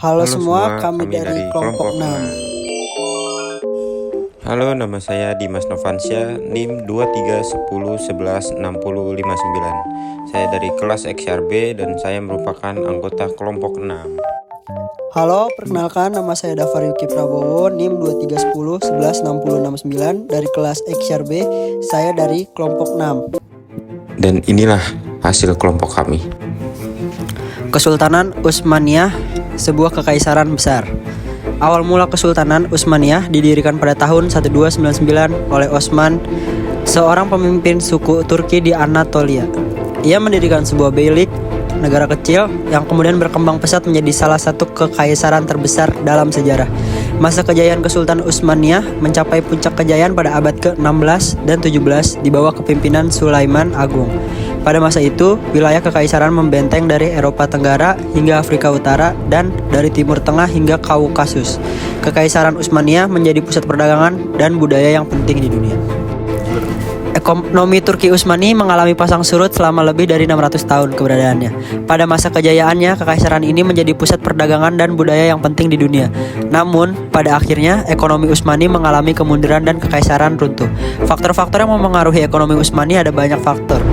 Halo Halo semua, semua, kami kami dari dari kelompok kelompok 6. 6. Halo, nama saya Dimas Novansyah, NIM 2310116059. Saya dari kelas XRB dan saya merupakan anggota kelompok 6. Halo, perkenalkan nama saya Dafar Yuki Prabowo, NIM 2310116069 dari kelas XRB. Saya dari kelompok 6. Dan inilah hasil kelompok kami. Kesultanan Utsmaniyah, sebuah kekaisaran besar. Awal mula Kesultanan Utsmaniyah didirikan pada tahun 1299 oleh Osman, seorang pemimpin suku Turki di Anatolia. Ia mendirikan sebuah beylik, negara kecil yang kemudian berkembang pesat menjadi salah satu kekaisaran terbesar dalam sejarah. Masa kejayaan Kesultanan Utsmaniyah mencapai puncak kejayaan pada abad ke-16 dan 17 di bawah kepemimpinan Sulaiman Agung. Pada masa itu, wilayah kekaisaran membenteng dari Eropa Tenggara hingga Afrika Utara dan dari Timur Tengah hingga Kaukasus. Kekaisaran Utsmaniyah menjadi pusat perdagangan dan budaya yang penting di dunia. Ekonomi Turki Utsmani mengalami pasang surut selama lebih dari 600 tahun keberadaannya. Pada masa kejayaannya, kekaisaran ini menjadi pusat perdagangan dan budaya yang penting di dunia. Namun, pada akhirnya, ekonomi Utsmani mengalami kemunduran dan kekaisaran runtuh. Faktor-faktor yang mempengaruhi ekonomi Utsmani ada banyak faktor.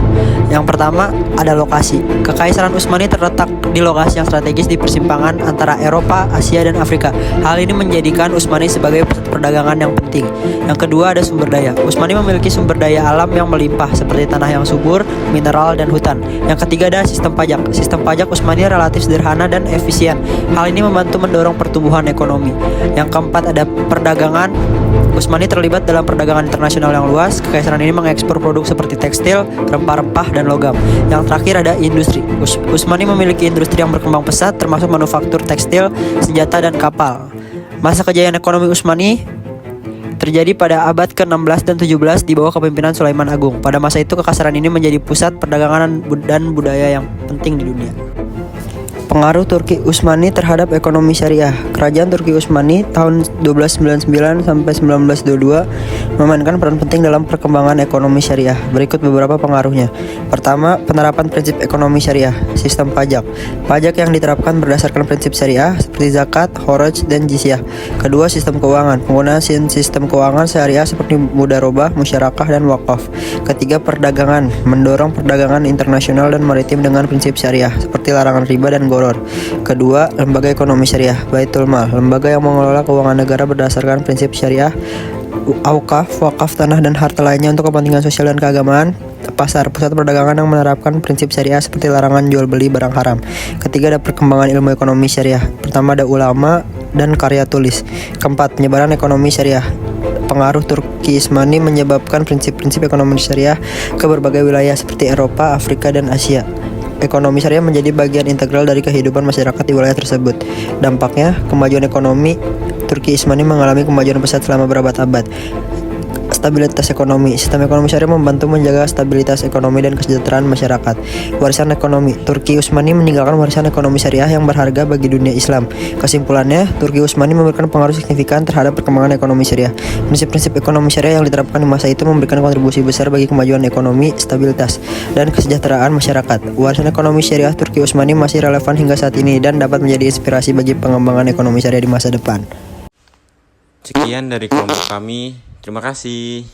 Yang pertama, ada lokasi. Kekaisaran Utsmani terletak di lokasi yang strategis di persimpangan antara Eropa, Asia, dan Afrika. Hal ini menjadikan Utsmani sebagai pusat perdagangan yang penting. Yang kedua, ada sumber daya. Utsmani memiliki sumber daya alam yang melimpah seperti tanah yang subur, mineral, dan hutan. Yang ketiga, ada sistem pajak. Sistem pajak Utsmani relatif sederhana dan efisien. Hal ini membantu mendorong pertumbuhan ekonomi. Yang keempat, ada perdagangan. Utsmani terlibat dalam perdagangan internasional yang luas. Kekaisaran ini mengekspor produk seperti tekstil, rempah-rempah, dan logam. Yang terakhir ada industri. Utsmani memiliki industri yang berkembang pesat termasuk manufaktur tekstil, senjata, dan kapal. Masa kejayaan ekonomi Utsmani terjadi pada abad ke-16 dan 17 di bawah kepemimpinan Sulaiman Agung. Pada masa itu kekaisaran ini menjadi pusat perdagangan dan budaya yang penting di dunia. Pengaruh Turki Utsmani terhadap ekonomi syariah. Kerajaan Turki Utsmani tahun 1299 sampai 1922 memainkan peran penting dalam perkembangan ekonomi syariah. Berikut beberapa pengaruhnya. Pertama, penerapan prinsip ekonomi syariah. Sistem pajak. Pajak yang diterapkan berdasarkan prinsip syariah seperti zakat, kharaj, dan jizyah. Kedua, sistem keuangan. Penggunaan sistem keuangan syariah seperti mudharabah, musyarakah, dan wakaf. Ketiga, perdagangan. Mendorong perdagangan internasional dan maritim dengan prinsip syariah seperti larangan riba dan goror. Kedua, lembaga ekonomi syariah. Baitul Mal, lembaga yang mengelola keuangan negara berdasarkan prinsip syariah. Aukaf, wakaf tanah dan harta lainnya untuk kepentingan sosial dan keagamaan. Pasar, pusat perdagangan yang menerapkan prinsip syariah seperti larangan jual beli barang haram. Ketiga, ada perkembangan ilmu ekonomi syariah. Pertama, ada ulama dan karya tulis. Keempat, penyebaran ekonomi syariah. Pengaruh Turki Utsmani menyebabkan prinsip-prinsip ekonomi syariah ke berbagai wilayah seperti Eropa, Afrika, dan Asia. Ekonomi syariah menjadi bagian integral dari kehidupan masyarakat di wilayah tersebut. Dampaknya, kemajuan ekonomi Turki Utsmani mengalami kemajuan pesat selama berabad-abad. Stabilitas ekonomi. Sistem ekonomi syariah membantu menjaga stabilitas ekonomi dan kesejahteraan masyarakat. Warisan ekonomi. Turki Utsmani meninggalkan warisan ekonomi syariah yang berharga bagi dunia Islam. Kesimpulannya, Turki Utsmani memberikan pengaruh signifikan terhadap perkembangan ekonomi syariah. Prinsip-prinsip ekonomi syariah yang diterapkan di masa itu memberikan kontribusi besar bagi kemajuan ekonomi, stabilitas, dan kesejahteraan masyarakat. Warisan ekonomi syariah Turki Utsmani masih relevan hingga saat ini dan dapat menjadi inspirasi bagi pengembangan ekonomi syariah di masa depan. Sekian dari kelompok kami. Terima kasih.